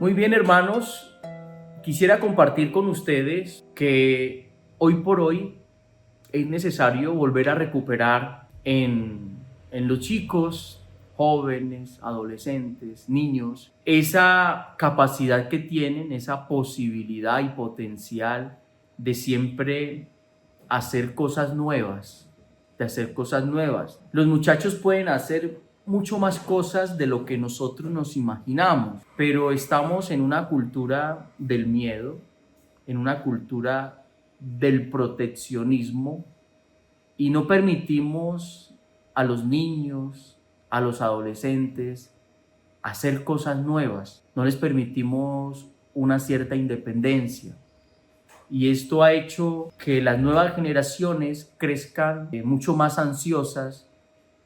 Muy bien, hermanos, quisiera compartir con ustedes que hoy por hoy es necesario volver a recuperar en los chicos, jóvenes, adolescentes, niños, esa capacidad que tienen, esa posibilidad y potencial de siempre hacer cosas nuevas, de hacer cosas nuevas. Los muchachos pueden hacer mucho más cosas de lo que nosotros nos imaginamos, pero estamos en una cultura del miedo, en una cultura del proteccionismo y no permitimos a los niños, a los adolescentes hacer cosas nuevas, no les permitimos una cierta independencia. Y esto ha hecho que las nuevas generaciones crezcan mucho más ansiosas,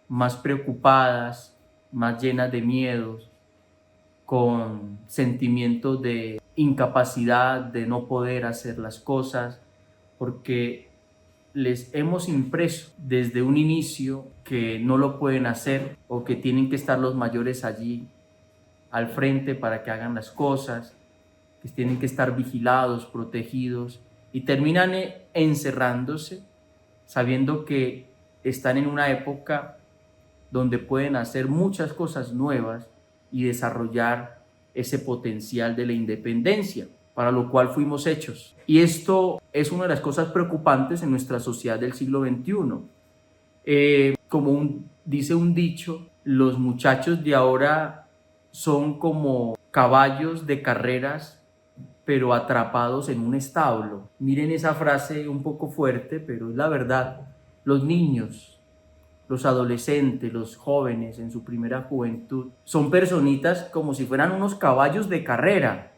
más preocupadas, más llenas de miedos, con sentimientos de incapacidad, de no poder hacer las cosas, porque les hemos impreso desde un inicio que no lo pueden hacer o que tienen que estar los mayores allí al frente para que hagan las cosas, que tienen que estar vigilados, protegidos, y terminan encerrándose sabiendo que están en una época donde pueden hacer muchas cosas nuevas y desarrollar ese potencial de la independencia, para lo cual fuimos hechos. Y esto es una de las cosas preocupantes en nuestra sociedad del siglo XXI. Dice un dicho, los muchachos de ahora son como caballos de carreras, pero atrapados en un establo. Miren esa frase un poco fuerte, pero es la verdad. Los niños, los adolescentes, los jóvenes en su primera juventud, son personitas como si fueran unos caballos de carrera.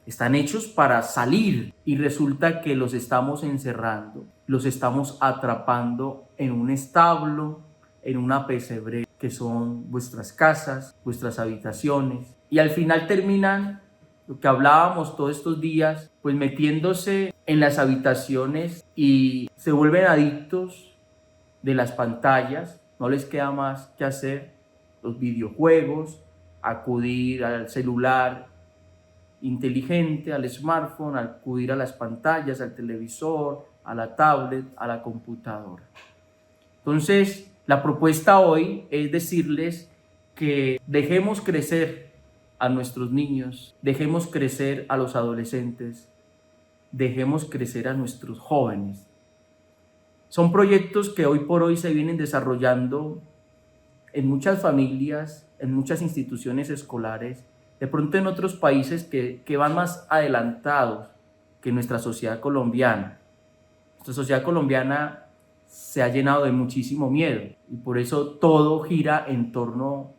Están hechos para salir y resulta que los estamos encerrando, los estamos atrapando en un establo, en una pesebre que son vuestras casas, vuestras habitaciones, y al final terminan lo que hablábamos todos estos días, pues metiéndose en las habitaciones y se vuelven adictos de las pantallas, no les queda más que hacer los videojuegos, acudir al celular inteligente, al smartphone, acudir a las pantallas, al televisor, a la tablet, a la computadora. Entonces, la propuesta hoy es decirles que dejemos crecer a nuestros niños, dejemos crecer a los adolescentes, dejemos crecer a nuestros jóvenes. Son proyectos que hoy por hoy se vienen desarrollando en muchas familias, en muchas instituciones escolares, de pronto en otros países que van más adelantados que nuestra sociedad colombiana. Nuestra sociedad colombiana se ha llenado de muchísimo miedo y por eso todo gira en torno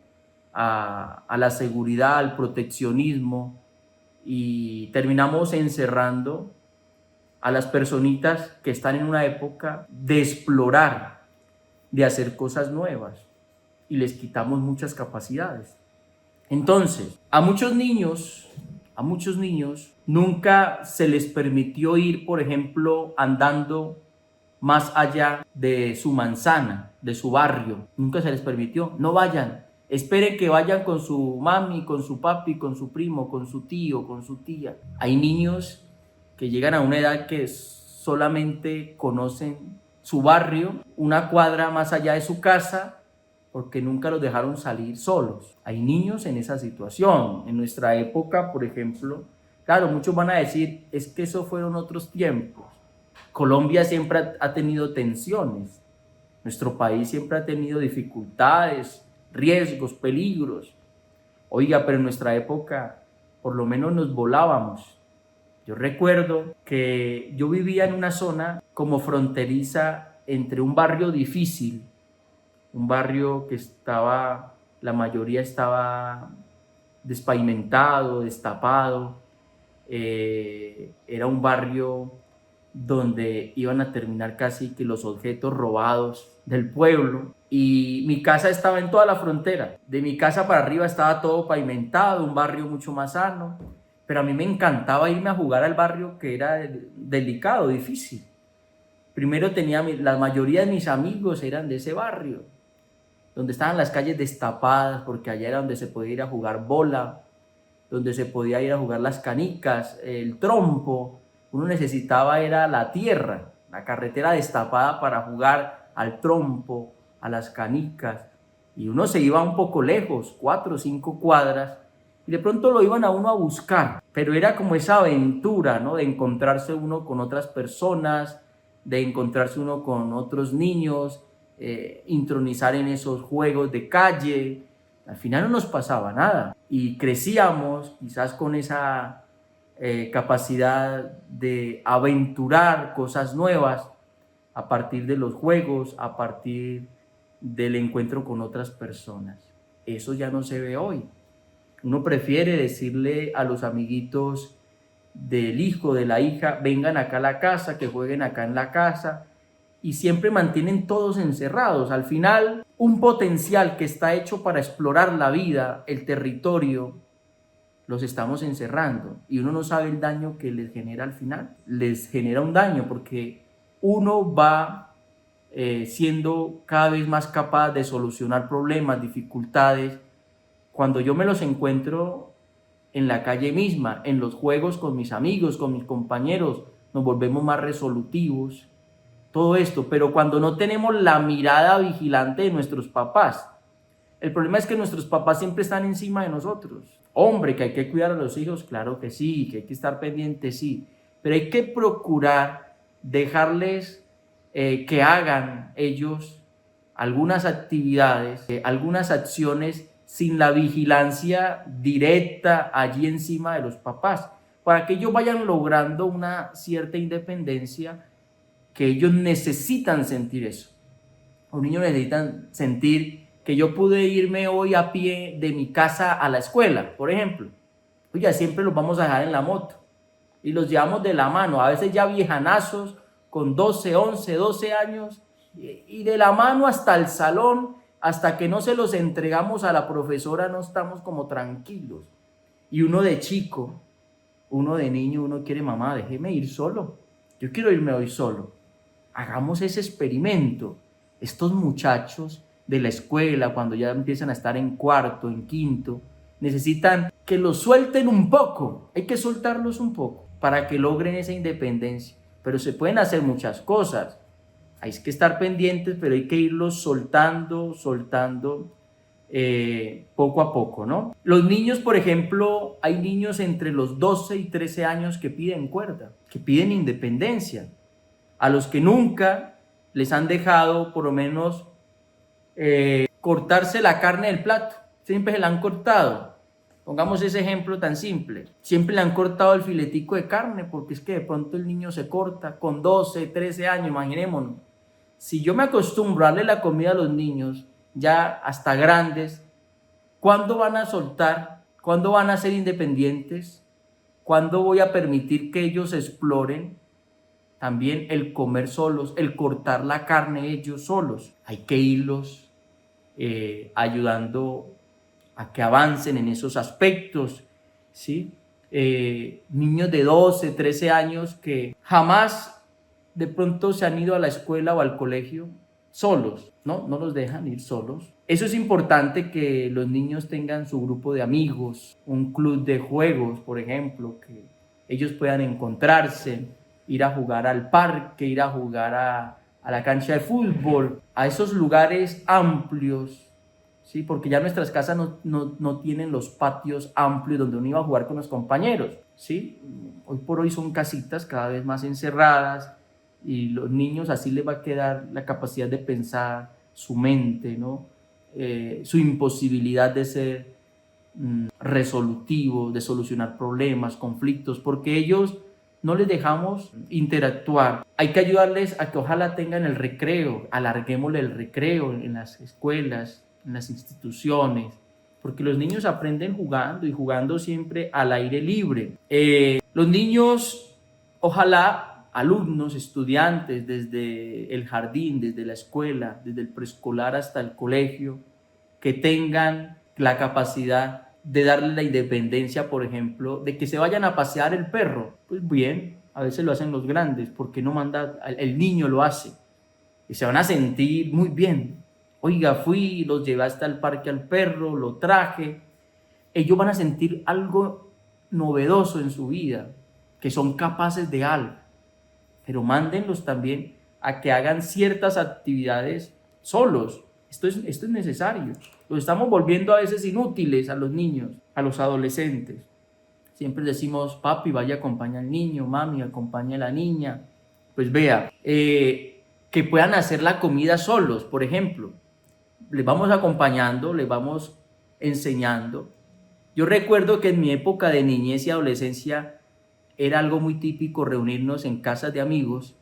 a la seguridad, al proteccionismo, y terminamos encerrando a las personitas que están en una época de explorar, de hacer cosas nuevas, y les quitamos muchas capacidades. Entonces, a muchos niños nunca se les permitió ir, por ejemplo, andando más allá de su manzana, de su barrio. Nunca se les permitió. No vayan. Esperen que vayan con su mami, con su papi, con su primo, con su tío, con su tía. Hay niños que llegan a una edad que solamente conocen su barrio, una cuadra más allá de su casa, porque nunca los dejaron salir solos. Hay niños en esa situación. En nuestra época, por ejemplo, claro, muchos van a decir, es que eso fueron otros tiempos. Colombia siempre ha tenido tensiones. Nuestro país siempre ha tenido dificultades, riesgos, peligros. Oiga, pero en nuestra época por lo menos nos volábamos. Yo recuerdo que yo vivía en una zona como fronteriza entre un barrio difícil, un barrio que la mayoría estaba despavimentado, destapado. Era un barrio donde iban a terminar casi que los objetos robados del pueblo, y mi casa estaba en toda la frontera. De mi casa para arriba estaba todo pavimentado, un barrio mucho más sano, pero a mí me encantaba irme a jugar al barrio que era delicado, difícil. Primero la mayoría de mis amigos eran de ese barrio, donde estaban las calles destapadas, porque allá era donde se podía ir a jugar bola, donde se podía ir a jugar las canicas, el trompo. Uno necesitaba era la tierra, la carretera destapada para jugar al trompo, a las canicas. Y uno se iba un poco lejos, 4 o 5 cuadras, y de pronto lo iban a uno a buscar. Pero era como esa aventura, ¿no? De encontrarse uno con otras personas, de encontrarse uno con otros niños, intronizar en esos juegos de calle. Al final no nos pasaba nada y crecíamos quizás con esa capacidad de aventurar cosas nuevas a partir de los juegos, a partir del encuentro con otras personas. Eso ya no se ve hoy. Uno prefiere decirle a los amiguitos del hijo, de la hija, vengan acá a la casa, que jueguen acá en la casa, y siempre mantienen todos encerrados. Al final, un potencial que está hecho para explorar la vida, el territorio, los estamos encerrando y uno no sabe el daño que les genera al final. Les genera un daño porque uno va siendo cada vez más capaz de solucionar problemas, dificultades. Cuando yo me los encuentro en la calle misma, en los juegos con mis amigos, con mis compañeros, nos volvemos más resolutivos, todo esto, pero cuando no tenemos la mirada vigilante de nuestros papás, el problema es que nuestros papás siempre están encima de nosotros. Hombre, que hay que cuidar a los hijos, claro que sí, que hay que estar pendientes, sí, pero hay que procurar dejarles que hagan ellos algunas actividades, algunas acciones sin la vigilancia directa allí encima de los papás, para que ellos vayan logrando una cierta independencia, que ellos necesitan sentir eso. Los niños necesitan sentir que yo pude irme hoy a pie de mi casa a la escuela, por ejemplo. Oiga, siempre los vamos a dejar en la moto y los llevamos de la mano, a veces ya viejanazos con 12, 11, 12 años, y de la mano hasta el salón, hasta que no se los entregamos a la profesora no estamos como tranquilos. Y uno de chico, uno de niño, uno quiere, mamá, déjeme ir solo, yo quiero irme hoy solo. Hagamos ese experimento. Estos muchachos de la escuela, cuando ya empiezan a estar en cuarto, en quinto, necesitan que los suelten un poco. Hay que soltarlos un poco para que logren esa independencia. Pero se pueden hacer muchas cosas. Hay que estar pendientes, pero hay que irlos soltando poco a poco, ¿no? Los niños, por ejemplo, hay niños entre los 12 y 13 años que piden cuerda, que piden independencia, a los que nunca les han dejado por lo menos cortarse la carne del plato. Siempre se la han cortado. Pongamos ese ejemplo tan simple. Siempre le han cortado el filetico de carne, porque es que de pronto el niño se corta con 12, 13 años, imaginémonos. Si yo me acostumbro a darle la comida a los niños, ya hasta grandes, ¿cuándo van a soltar? ¿Cuándo van a ser independientes? ¿Cuándo voy a permitir que ellos exploren también el comer solos, el cortar la carne ellos solos? Hay que irlos ayudando a que avancen en esos aspectos, ¿sí? Niños de 12, 13 años que jamás de pronto se han ido a la escuela o al colegio solos, ¿no? No los dejan ir solos. Eso es importante, que los niños tengan su grupo de amigos, un club de juegos, por ejemplo, que ellos puedan encontrarse, ir a jugar al parque, ir a jugar a la cancha de fútbol, a esos lugares amplios, ¿sí? Porque ya nuestras casas no tienen los patios amplios donde uno iba a jugar con los compañeros, ¿sí? Hoy por hoy son casitas cada vez más encerradas, y los niños así les va a quedar la capacidad de pensar, su mente, ¿no? Su imposibilidad de ser resolutivo, de solucionar problemas, conflictos, porque ellos no les dejamos interactuar. Hay que ayudarles a que ojalá tengan el recreo, alarguémosle el recreo en las escuelas, en las instituciones, porque los niños aprenden jugando, y jugando siempre al aire libre. Los niños, ojalá, alumnos, estudiantes, desde el jardín, desde la escuela, desde el preescolar hasta el colegio, que tengan la capacidad de darle la independencia, por ejemplo, de que se vayan a pasear el perro. Pues bien, a veces lo hacen los grandes, porque no manda, el niño lo hace, y se van a sentir muy bien. Oiga, fui, los llevé hasta el parque al perro, lo traje. ellos van a sentir algo novedoso en su vida, que son capaces de algo, pero mándenlos también a que hagan ciertas actividades solos. Esto es necesario. Los estamos volviendo a veces inútiles a los niños, a los adolescentes. Siempre decimos, papi, vaya, acompaña al niño, mami, acompaña a la niña. Pues vea, que puedan hacer la comida solos, por ejemplo. Les vamos acompañando, les vamos enseñando. Yo recuerdo que en mi época de niñez y adolescencia era algo muy típico reunirnos en casas de amigos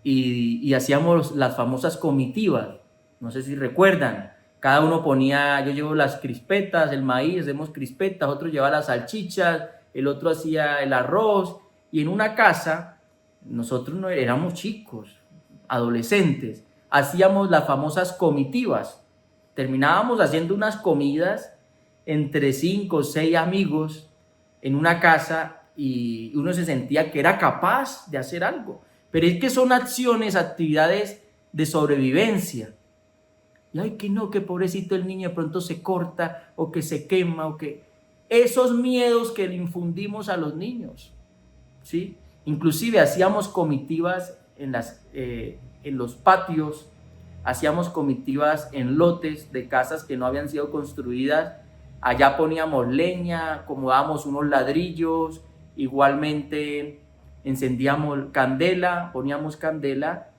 y hacíamos las famosas comitivas. No sé si recuerdan. Cada uno ponía, yo llevo las crispetas, el maíz, hacemos crispetas, otro llevaba las salchichas, el otro hacía el arroz. Y en una casa, nosotros no éramos chicos, adolescentes, hacíamos las famosas comitivas. Terminábamos haciendo unas comidas entre 5 o 6 amigos en una casa y uno se sentía que era capaz de hacer algo. Pero es que son acciones, actividades de sobrevivencia. Y ay, que no, que pobrecito el niño de pronto se corta o que se quema o que... Esos miedos que le infundimos a los niños, ¿sí? Inclusive hacíamos comitivas en los patios, hacíamos comitivas en lotes de casas que no habían sido construidas. Allá poníamos leña, acomodábamos unos ladrillos, igualmente encendíamos candela, poníamos candela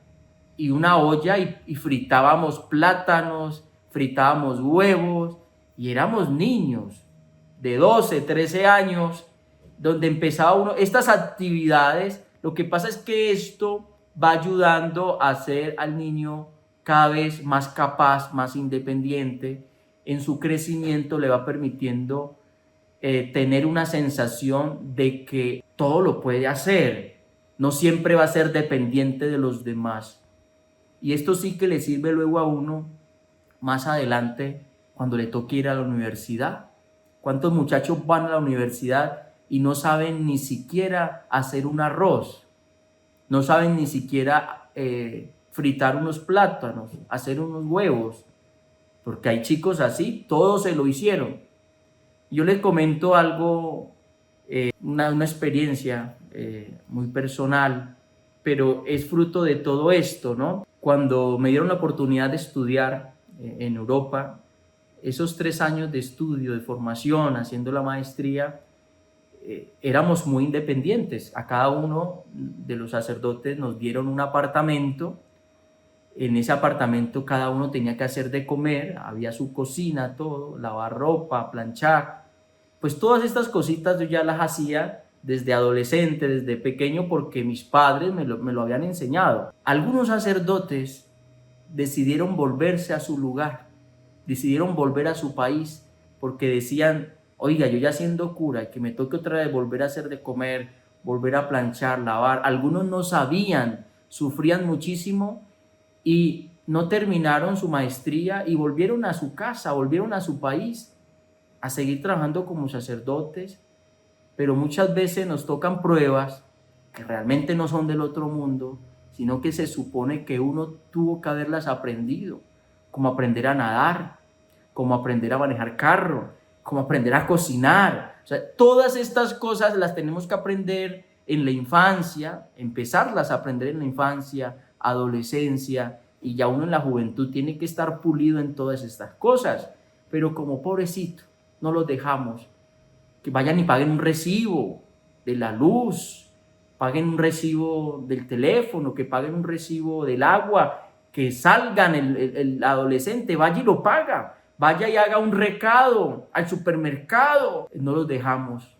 y una olla y fritábamos plátanos, fritábamos huevos y éramos niños de 12, 13 años donde empezaba uno, estas actividades. Lo que pasa es que esto va ayudando a hacer al niño cada vez más capaz, más independiente. En su crecimiento le va permitiendo tener una sensación de que todo lo puede hacer, no siempre va a ser dependiente de los demás. Y esto sí que le sirve luego a uno más adelante cuando le toque ir a la universidad. ¿Cuántos muchachos van a la universidad y no saben ni siquiera hacer un arroz? No saben ni siquiera fritar unos plátanos, hacer unos huevos. Porque hay chicos así, todos se lo hicieron. Yo les comento algo, una experiencia muy personal, pero es fruto de todo esto, ¿no? Cuando me dieron la oportunidad de estudiar en Europa, esos 3 años de estudio, de formación, haciendo la maestría, éramos muy independientes. A cada uno de los sacerdotes nos dieron un apartamento. En ese apartamento cada uno tenía que hacer de comer, había su cocina, todo, lavar ropa, planchar. Pues todas estas cositas yo ya las hacía desde adolescente, desde pequeño, porque mis padres me lo habían enseñado. Algunos sacerdotes decidieron volverse a su lugar, decidieron volver a su país, porque decían, oiga, yo ya siendo cura, y que me toque otra vez volver a hacer de comer, volver a planchar, lavar. Algunos no sabían, sufrían muchísimo y no terminaron su maestría y volvieron a su casa, volvieron a su país a seguir trabajando como sacerdotes. Pero muchas veces nos tocan pruebas que realmente no son del otro mundo, sino que se supone que uno tuvo que haberlas aprendido, como aprender a nadar, como aprender a manejar carro, como aprender a cocinar. O sea, todas estas cosas las tenemos que aprender en la infancia, empezarlas a aprender en la infancia, adolescencia, y ya uno en la juventud tiene que estar pulido en todas estas cosas. Pero como pobrecito, no los dejamos que vayan y paguen un recibo de la luz, paguen un recibo del teléfono, que paguen un recibo del agua, que salgan, el adolescente vaya y lo paga, vaya y haga un recado al supermercado. No los dejamos,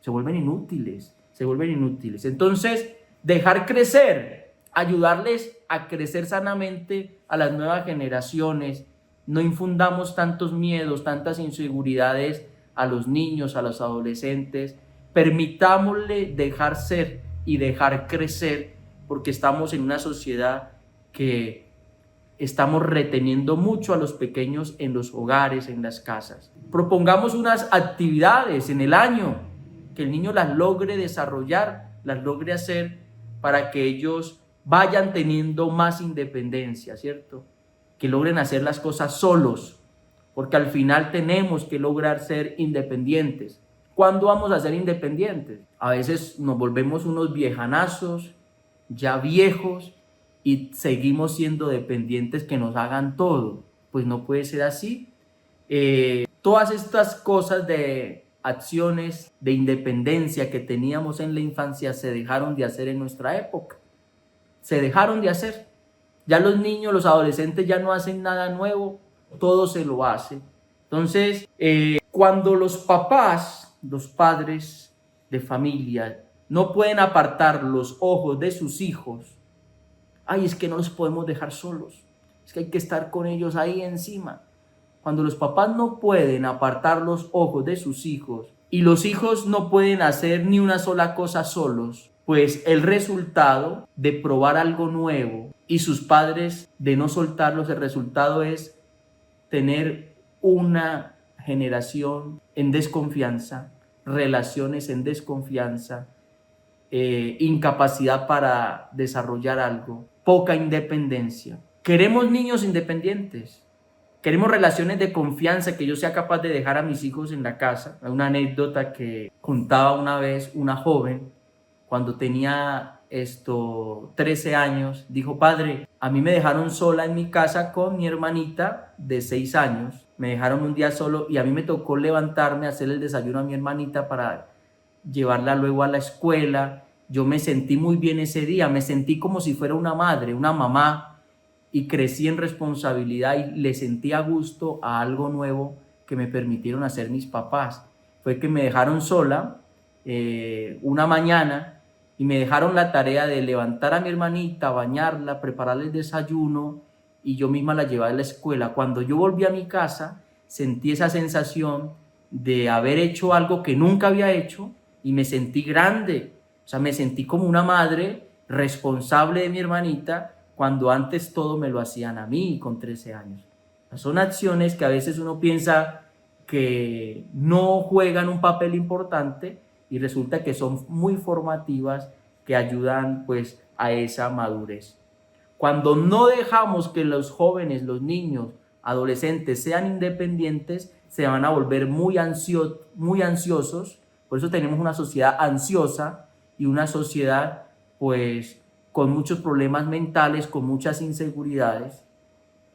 se vuelven inútiles. Entonces, dejar crecer, ayudarles a crecer sanamente a las nuevas generaciones. No infundamos tantos miedos, tantas inseguridades a los niños, a los adolescentes. Permitámosle dejar ser y dejar crecer, porque estamos en una sociedad que estamos reteniendo mucho a los pequeños en los hogares, en las casas. Propongamos unas actividades en el año, que el niño las logre desarrollar, las logre hacer, para que ellos vayan teniendo más independencia, ¿cierto? Que logren hacer las cosas solos, porque al final tenemos que lograr ser independientes. ¿Cuándo vamos a ser independientes? A veces nos volvemos unos viejanazos, ya viejos, y seguimos siendo dependientes que nos hagan todo. Pues no puede ser así. Todas estas cosas de acciones de independencia que teníamos en la infancia se dejaron de hacer en nuestra época. Se dejaron de hacer. Ya los niños, los adolescentes ya no hacen nada nuevo, todo se lo hace. Entonces, cuando los papás, los padres de familia, no pueden apartar los ojos de sus hijos, ay, es que no los podemos dejar solos, es que hay que estar con ellos ahí encima. Cuando los papás no pueden apartar los ojos de sus hijos y los hijos no pueden hacer ni una sola cosa solos, pues el resultado de probar algo nuevo y sus padres de no soltarlos, el resultado es tener una generación en desconfianza, relaciones en desconfianza, incapacidad para desarrollar algo, poca independencia. Queremos niños independientes. Queremos relaciones de confianza, que yo sea capaz de dejar a mis hijos en la casa. Hay una anécdota que contaba una vez una joven, cuando tenía 13 años, dijo: padre, a mí me dejaron sola en mi casa con mi hermanita de 6 años. Me dejaron un día solo y a mí me tocó levantarme, hacer el desayuno a mi hermanita para llevarla luego a la escuela. Yo me sentí muy bien ese día, me sentí como si fuera una madre, una mamá, y crecí en responsabilidad y le sentí a gusto a algo nuevo que me permitieron hacer mis papás. Fue que me dejaron sola una mañana y me dejaron la tarea de levantar a mi hermanita, bañarla, prepararle el desayuno y yo misma la llevaba a la escuela. Cuando yo volví a mi casa, sentí esa sensación de haber hecho algo que nunca había hecho y me sentí grande. O sea, me sentí como una madre responsable de mi hermanita, cuando antes todo me lo hacían a mí con 13 años. Son acciones que a veces uno piensa que no juegan un papel importante y resulta que son muy formativas, que ayudan pues a esa madurez. Cuando no dejamos que los jóvenes, los niños, adolescentes sean independientes, se van a volver muy ansiosos. Por eso tenemos una sociedad ansiosa y una sociedad pues con muchos problemas mentales, con muchas inseguridades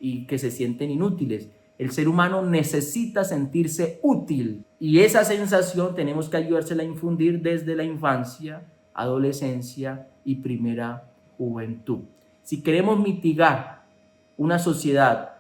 y que se sienten inútiles. El ser humano necesita sentirse útil y esa sensación tenemos que ayudársela a infundir desde la infancia, adolescencia y primera juventud. Si queremos mitigar una sociedad,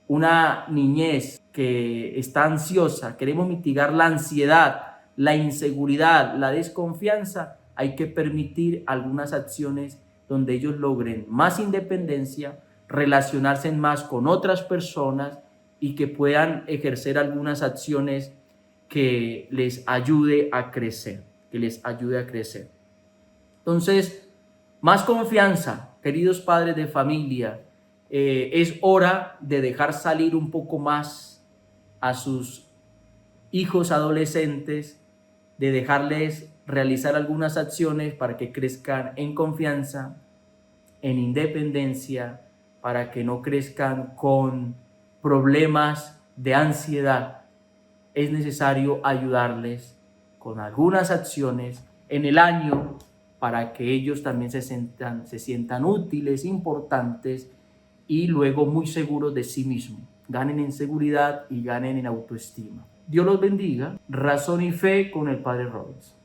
una niñez que está ansiosa, queremos mitigar la ansiedad, la inseguridad, la desconfianza, hay que permitir algunas acciones donde ellos logren más independencia, relacionarse más con otras personas y que puedan ejercer algunas acciones que les ayude a crecer, Entonces, más confianza, queridos padres de familia. Es hora de dejar salir un poco más a sus hijos adolescentes, de dejarles realizar algunas acciones para que crezcan en confianza, en independencia, para que no crezcan con problemas de ansiedad. Es necesario ayudarles con algunas acciones en el año para que ellos también se sientan útiles, importantes y luego muy seguros de sí mismos. Ganen en seguridad y ganen en autoestima. Dios los bendiga. Razón y fe con el Padre Roberts.